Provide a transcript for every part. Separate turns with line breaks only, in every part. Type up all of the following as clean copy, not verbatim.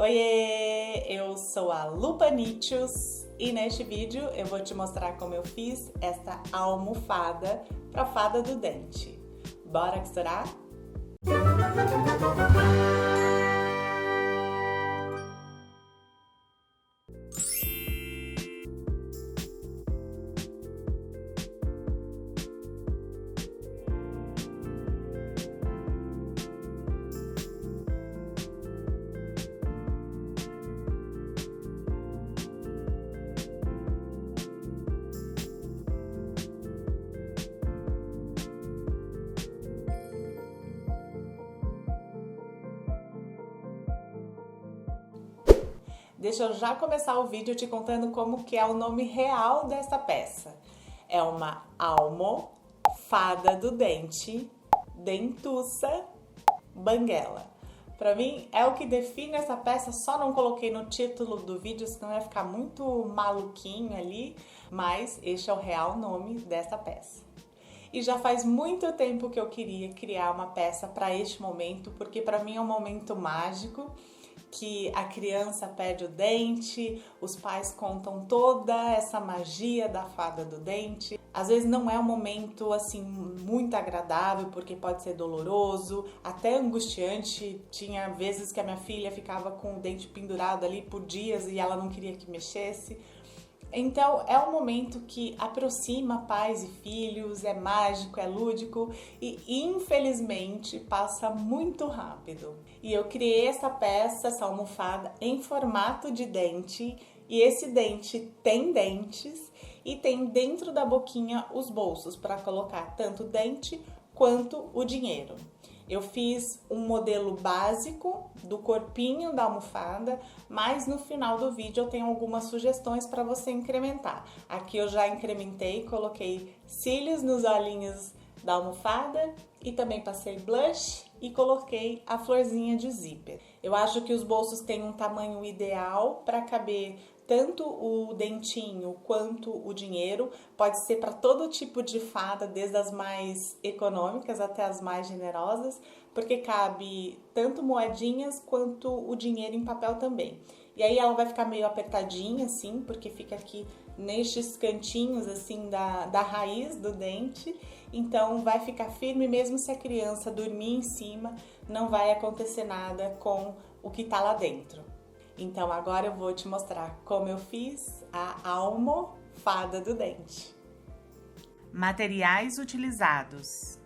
Oiê, eu sou a Lu Paniccios e neste vídeo eu vou te mostrar como eu fiz essa almofada para fada do dente. Bora costurar? Deixa eu já começar o vídeo te contando como que é o nome real dessa peça. É uma almofada do dente, dentuça, banguela. Pra mim é o que define essa peça, só não coloquei no título do vídeo, senão ia ficar muito maluquinho ali, mas este é o real nome dessa peça. E já faz muito tempo que eu queria criar uma peça para este momento, porque para mim é um momento mágico, que a criança perde o dente, os pais contam toda essa magia da fada do dente. Às vezes não é um momento assim muito agradável, porque pode ser doloroso, até angustiante. Tinha vezes que a minha filha ficava com o dente pendurado ali por dias e ela não queria que mexesse. Então é um momento que aproxima pais e filhos, é mágico, é lúdico e infelizmente passa muito rápido. E eu criei essa peça, essa almofada em formato de dente, e esse dente tem dentes e tem dentro da boquinha os bolsos para colocar tanto o dente quanto o dinheiro. Eu fiz um modelo básico do corpinho da almofada, mas no final do vídeo eu tenho algumas sugestões para você incrementar. Aqui eu já incrementei, coloquei cílios nos olhinhos da almofada e também passei blush e coloquei a florzinha de zíper. Eu acho que os bolsos têm um tamanho ideal para caber tanto o dentinho quanto o dinheiro. Pode ser para todo tipo de fada, desde as mais econômicas até as mais generosas, porque cabe tanto moedinhas quanto o dinheiro em papel também. E aí ela vai ficar meio apertadinha assim, porque fica aqui nestes cantinhos assim da raiz do dente. Então vai ficar firme mesmo se a criança dormir em cima, não vai acontecer nada com o que tá lá dentro. Então agora eu vou te mostrar como eu fiz a almofada do dente. Materiais utilizados.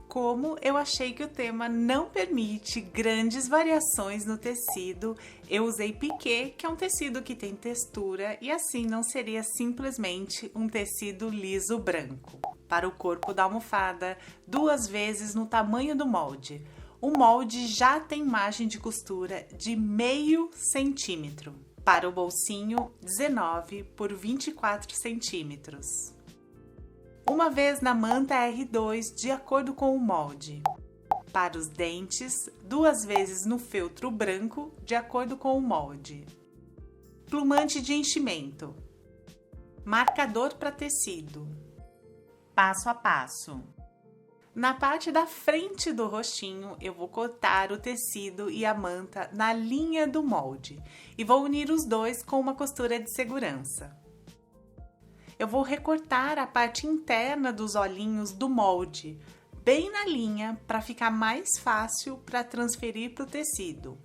Como eu achei que o tema não permite grandes variações no tecido, eu usei piquê, que é um tecido que tem textura e assim não seria simplesmente um tecido liso branco. Para o corpo da almofada, 2 vezes no tamanho do molde. O molde já tem margem de costura de meio centímetro. Para o bolsinho, 19 por 24 centímetros. Uma vez na manta R2, de acordo com o molde. Para os dentes, 2 vezes no feltro branco, de acordo com o molde. Plumante de enchimento. Marcador para tecido. Passo a passo. Na parte da frente do rostinho, eu vou cortar o tecido e a manta na linha do molde e vou unir os dois com uma costura de segurança. Eu vou recortar a parte interna dos olhinhos do molde, bem na linha, para ficar mais fácil para transferir para o tecido.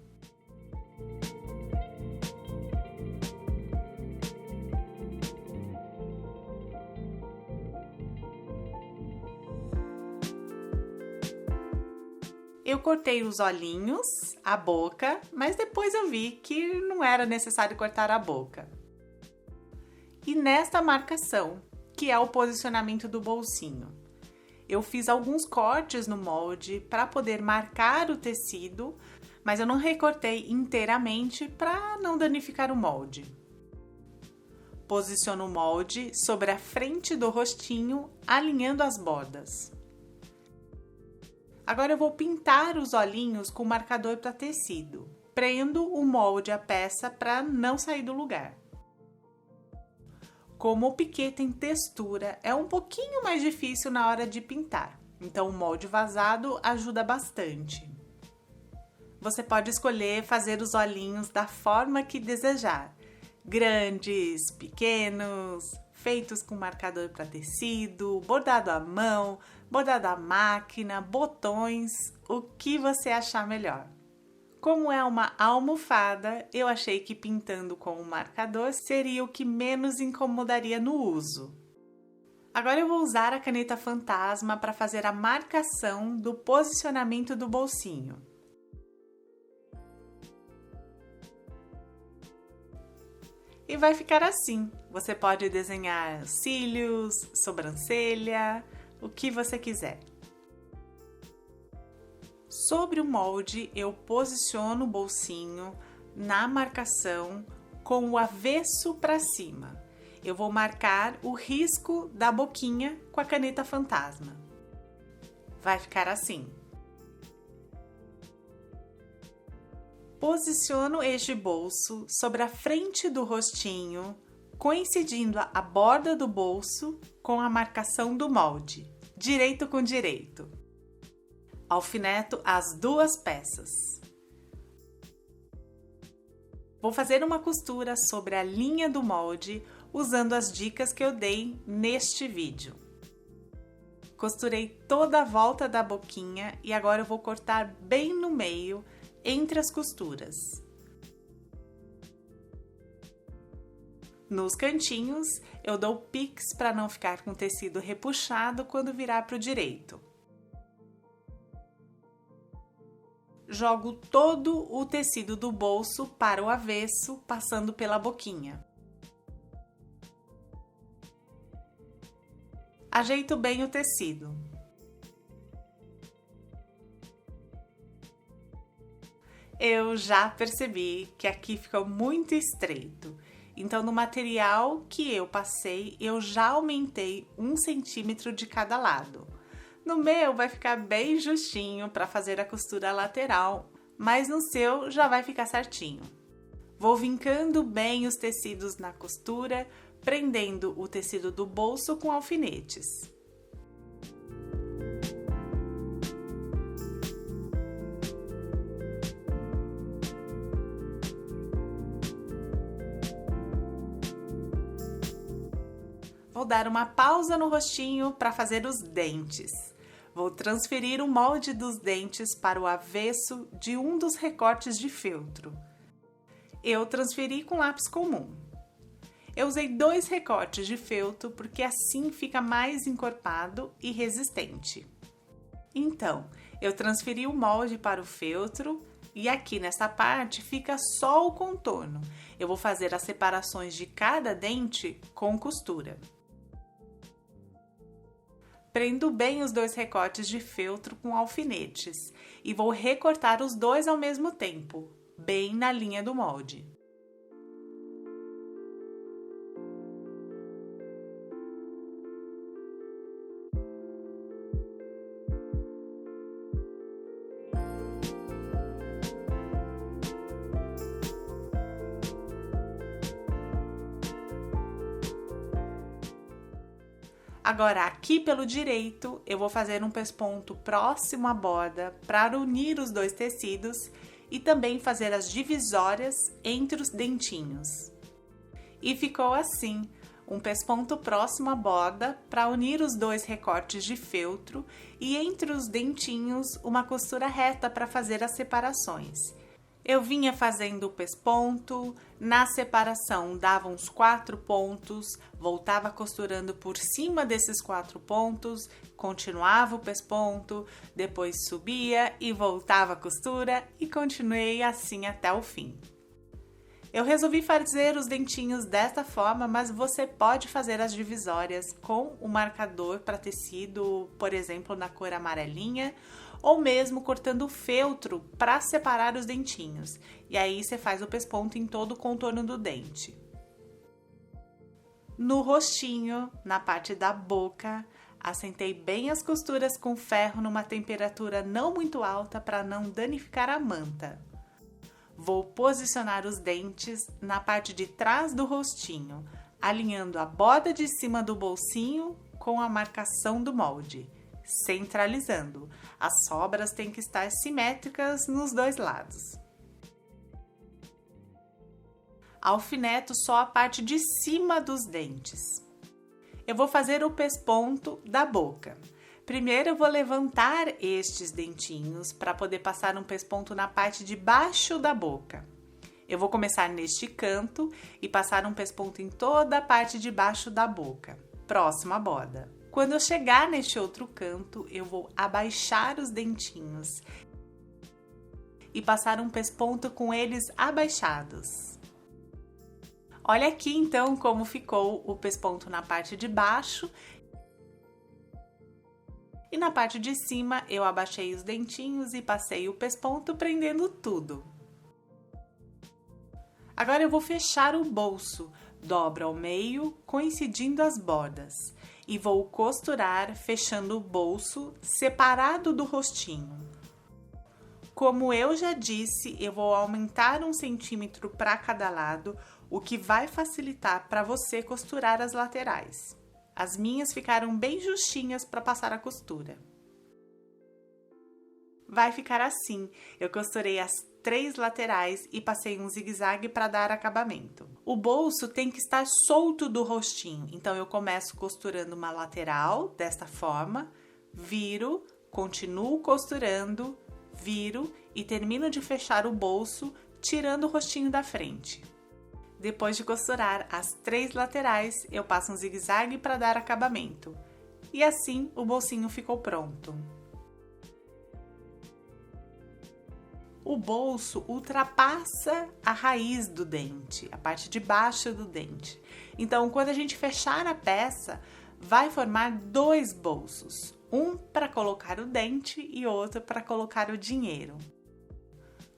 Eu cortei os olhinhos, a boca, mas depois eu vi que não era necessário cortar a boca. E nesta marcação, que é o posicionamento do bolsinho, eu fiz alguns cortes no molde para poder marcar o tecido, mas eu não recortei inteiramente para não danificar o molde. Posiciono o molde sobre a frente do rostinho, alinhando as bordas. Agora eu vou pintar os olhinhos com marcador para tecido. Prendo o molde à peça para não sair do lugar. Como o piquê tem textura, é um pouquinho mais difícil na hora de pintar. Então o molde vazado ajuda bastante. Você pode escolher fazer os olhinhos da forma que desejar. Grandes, pequenos, feitos com marcador para tecido, bordado à mão, bordado à máquina, botões, o que você achar melhor. Como é uma almofada, eu achei que pintando com o marcador seria o que menos incomodaria no uso. Agora eu vou usar a caneta fantasma para fazer a marcação do posicionamento do bolsinho. E vai ficar assim. Você pode desenhar cílios, sobrancelha, o que você quiser. Sobre o molde, eu posiciono o bolsinho na marcação com o avesso para cima. Eu vou marcar o risco da boquinha com a caneta fantasma. Vai ficar assim. Posiciono este bolso sobre a frente do rostinho, coincidindo a borda do bolso com a marcação do molde, direito com direito. Alfineto as duas peças. Vou fazer uma costura sobre a linha do molde usando as dicas que eu dei neste vídeo. Costurei toda a volta da boquinha e agora eu vou cortar bem no meio, entre as costuras. Nos cantinhos, eu dou pix para não ficar com o tecido repuxado quando virar para o direito. Jogo todo o tecido do bolso para o avesso, passando pela boquinha. Ajeito bem o tecido. Eu já percebi que aqui ficou muito estreito, então no material que eu passei, eu já aumentei 1 centímetro de cada lado. No meu vai ficar bem justinho para fazer a costura lateral, mas no seu já vai ficar certinho. Vou vincando bem os tecidos na costura, prendendo o tecido do bolso com alfinetes. Vou dar uma pausa no rostinho para fazer os dentes. Vou transferir o molde dos dentes para o avesso de um dos recortes de feltro. Eu transferi com lápis comum. Eu usei 2 recortes de feltro porque assim fica mais encorpado e resistente. Então, eu transferi o molde para o feltro e aqui nessa parte fica só o contorno. Eu vou fazer as separações de cada dente com costura. Prendo bem os 2 recortes de feltro com alfinetes e vou recortar os 2 ao mesmo tempo, bem na linha do molde. Agora, aqui pelo direito, eu vou fazer um pesponto próximo à borda para unir os 2 tecidos e também fazer as divisórias entre os dentinhos. E ficou assim, um pesponto próximo à borda para unir os 2 recortes de feltro e entre os dentinhos uma costura reta para fazer as separações. Eu vinha fazendo o pesponto, na separação dava uns 4 pontos, voltava costurando por cima desses 4 pontos, continuava o pesponto, depois subia e voltava a costura e continuei assim até o fim. Eu resolvi fazer os dentinhos desta forma, mas você pode fazer as divisórias com o marcador para tecido, por exemplo, na cor amarelinha, ou mesmo cortando o feltro para separar os dentinhos. E aí você faz o pesponto em todo o contorno do dente. No rostinho, na parte da boca, assentei bem as costuras com ferro numa temperatura não muito alta para não danificar a manta. Vou posicionar os dentes na parte de trás do rostinho, alinhando a borda de cima do bolsinho com a marcação do molde, centralizando. As sobras têm que estar simétricas nos dois lados. Alfineto só a parte de cima dos dentes. Eu vou fazer o pesponto da boca. Primeiro eu vou levantar estes dentinhos para poder passar um pesponto na parte de baixo da boca. Eu vou começar neste canto e passar um pesponto em toda a parte de baixo da boca, próximo à borda. Quando eu chegar neste outro canto, eu vou abaixar os dentinhos e passar um pesponto com eles abaixados. Olha aqui então como ficou o pesponto na parte de baixo. E na parte de cima eu abaixei os dentinhos e passei o pesponto prendendo tudo. Agora eu vou fechar o bolso, dobro ao meio, coincidindo as bordas. E vou costurar fechando o bolso separado do rostinho. Como eu já disse, eu vou aumentar 1 centímetro para cada lado, o que vai facilitar para você costurar as laterais. As minhas ficaram bem justinhas para passar a costura. Vai ficar assim, eu costurei as 3 laterais e passei um zigue-zague para dar acabamento. O bolso tem que estar solto do rostinho, então eu começo costurando uma lateral desta forma, viro, continuo costurando, viro e termino de fechar o bolso, tirando o rostinho da frente. Depois de costurar as 3 laterais, eu passo um zigue-zague para dar acabamento. E assim o bolsinho ficou pronto. O bolso ultrapassa a raiz do dente, a parte de baixo do dente. Então, quando a gente fechar a peça, vai formar 2 bolsos. Um para colocar o dente e outro para colocar o dinheiro.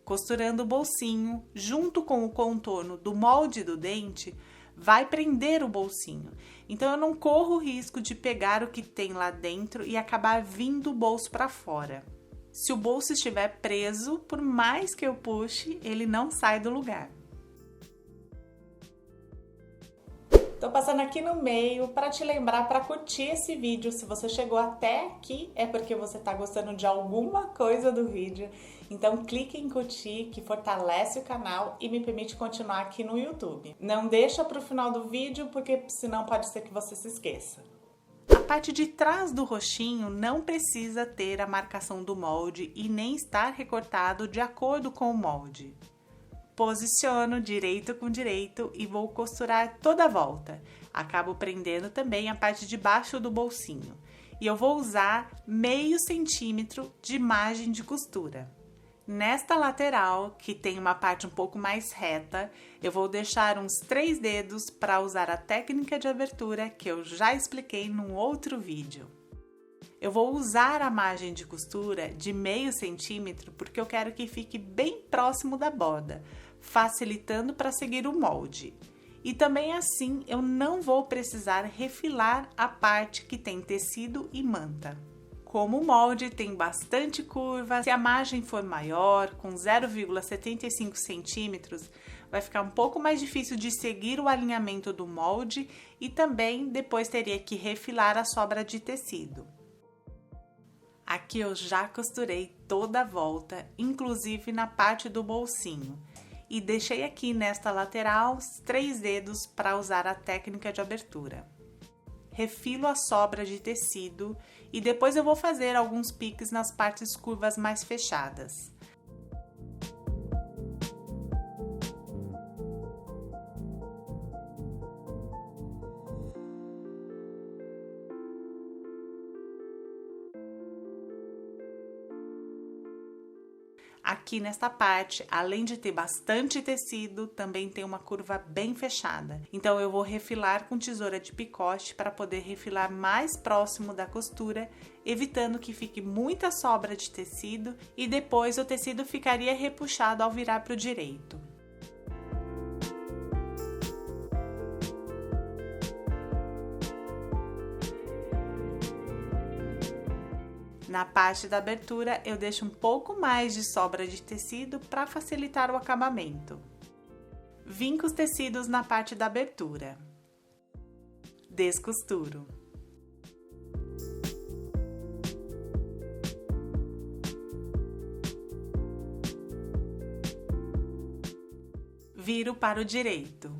Costurando o bolsinho, junto com o contorno do molde do dente, vai prender o bolsinho. Então, eu não corro o risco de pegar o que tem lá dentro e acabar vindo o bolso para fora. Se o bolso estiver preso, por mais que eu puxe, ele não sai do lugar. Tô passando aqui no meio para te lembrar para curtir esse vídeo. Se você chegou até aqui, é porque você tá gostando de alguma coisa do vídeo. Então clique em curtir, que fortalece o canal e me permite continuar aqui no YouTube. Não deixa pro final do vídeo, porque senão pode ser que você se esqueça. A parte de trás do rostinho não precisa ter a marcação do molde e nem estar recortado de acordo com o molde. Posiciono direito com direito e vou costurar toda a volta. Acabo prendendo também a parte de baixo do bolsinho. E eu vou usar meio centímetro de margem de costura. Nesta lateral, que tem uma parte um pouco mais reta, eu vou deixar uns 3 dedos para usar a técnica de abertura que eu já expliquei num outro vídeo. Eu vou usar a margem de costura de meio centímetro porque eu quero que fique bem próximo da borda, facilitando para seguir o molde. E também assim eu não vou precisar refilar a parte que tem tecido e manta. Como o molde tem bastante curva, se a margem for maior, com 0,75 centímetros, vai ficar um pouco mais difícil de seguir o alinhamento do molde e também depois teria que refilar a sobra de tecido. Aqui eu já costurei toda a volta, inclusive na parte do bolsinho, e deixei aqui nesta lateral os 3 dedos para usar a técnica de abertura. Refilo a sobra de tecido e depois eu vou fazer alguns piques nas partes curvas mais fechadas. Aqui nesta parte, além de ter bastante tecido, também tem uma curva bem fechada. Então, eu vou refilar com tesoura de picote para poder refilar mais próximo da costura, evitando que fique muita sobra de tecido e depois o tecido ficaria repuxado ao virar para o direito. Na parte da abertura, eu deixo um pouco mais de sobra de tecido para facilitar o acabamento. Vinco os tecidos na parte da abertura. Descosturo. viro para o direito.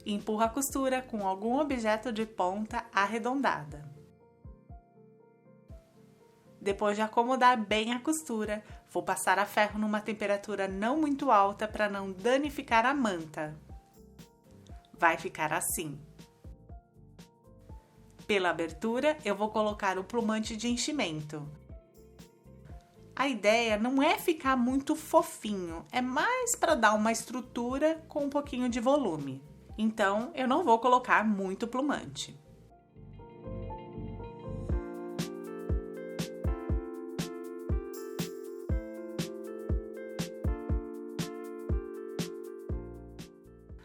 Empurro a costura com algum objeto de ponta arredondada. Depois de acomodar bem a costura, vou passar a ferro numa temperatura não muito alta para não danificar a manta. Vai ficar assim. Pela abertura, eu vou colocar o plumante de enchimento. A ideia não é ficar muito fofinho, é mais para dar uma estrutura com um pouquinho de volume. Então, eu não vou colocar muito plumante.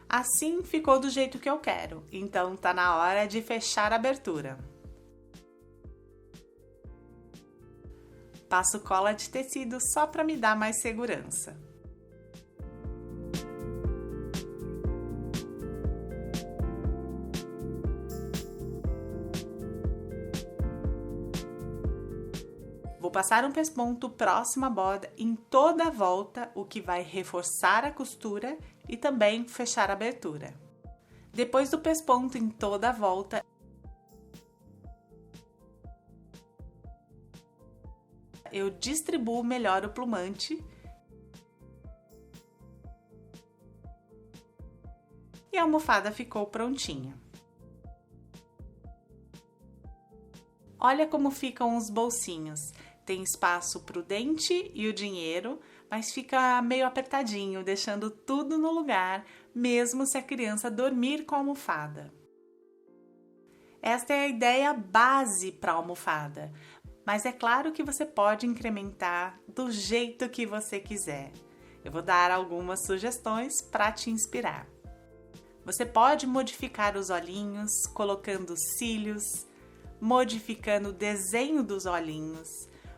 Assim ficou do jeito que eu quero, então tá na hora de fechar a abertura. Passo cola de tecido só para me dar mais segurança. Vou passar um pesponto próximo à borda em toda a volta, o que vai reforçar a costura e também fechar a abertura. Depois do pesponto em toda a volta, eu distribuo melhor o plumante e a almofada ficou prontinha. Olha como ficam os bolsinhos. Tem espaço para o dente e o dinheiro, mas fica meio apertadinho, deixando tudo no lugar, mesmo se a criança dormir com a almofada. Esta é a ideia base para a almofada, mas é claro que você pode incrementar do jeito que você quiser. Eu vou dar algumas sugestões para te inspirar. Você pode modificar os olhinhos, colocando cílios, modificando o desenho dos olhinhos.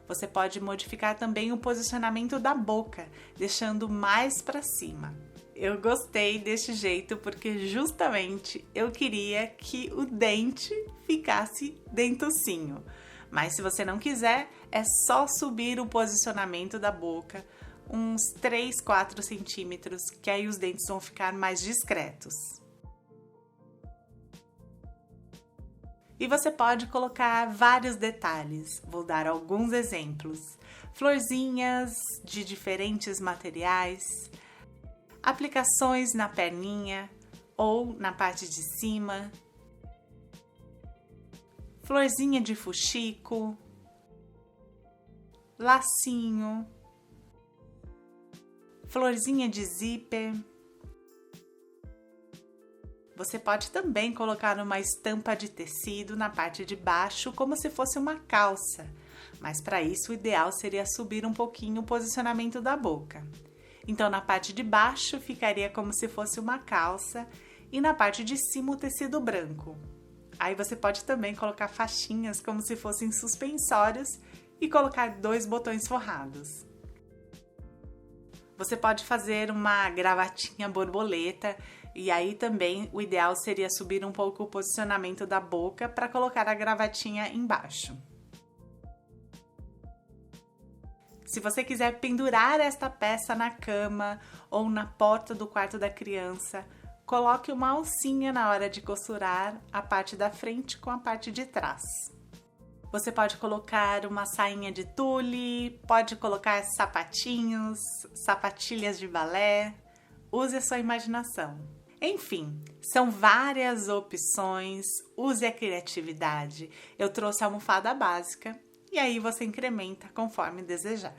Você pode modificar também o posicionamento da boca, deixando mais para cima. Eu gostei deste jeito porque justamente eu queria que o dente ficasse dentucinho. Mas se você não quiser, é só subir o posicionamento da boca uns 3, 4 centímetros, que aí os dentes vão ficar mais discretos. E você pode colocar vários detalhes, vou dar alguns exemplos. Florzinhas de diferentes materiais, aplicações na perninha ou na parte de cima, florzinha de fuxico, lacinho, florzinha de zíper. Você pode também colocar uma estampa de tecido na parte de baixo, como se fosse uma calça, mas para isso o ideal seria subir um pouquinho o posicionamento da boca. Então na parte de baixo ficaria como se fosse uma calça e na parte de cima o tecido branco. Aí você pode também colocar faixinhas como se fossem suspensórios e colocar 2 botões forrados. Você pode fazer uma gravatinha borboleta e aí também o ideal seria subir um pouco o posicionamento da boca para colocar a gravatinha embaixo. Se você quiser pendurar esta peça na cama ou na porta do quarto da criança, coloque uma alcinha na hora de costurar a parte da frente com a parte de trás. Você pode colocar uma sainha de tule, pode colocar sapatinhos, sapatilhas de balé, use a sua imaginação. Enfim, são várias opções, use a criatividade. Eu trouxe a almofada básica e aí você incrementa conforme desejar.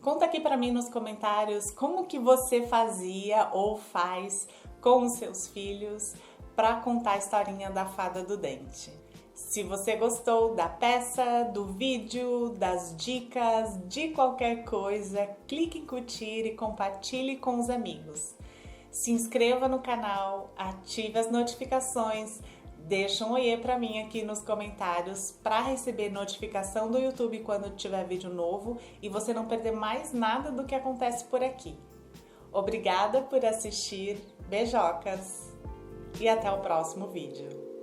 Conta aqui para mim nos comentários como que você fazia ou faz com os seus filhos para contar a historinha da fada do dente. Se você gostou da peça, do vídeo, das dicas, de qualquer coisa, clique em curtir e compartilhe com os amigos. Se inscreva no canal, ative as notificações, deixa um oiê para mim aqui nos comentários para receber notificação do YouTube quando tiver vídeo novo e você não perder mais nada do que acontece por aqui. Obrigada por assistir, beijocas e até o próximo vídeo.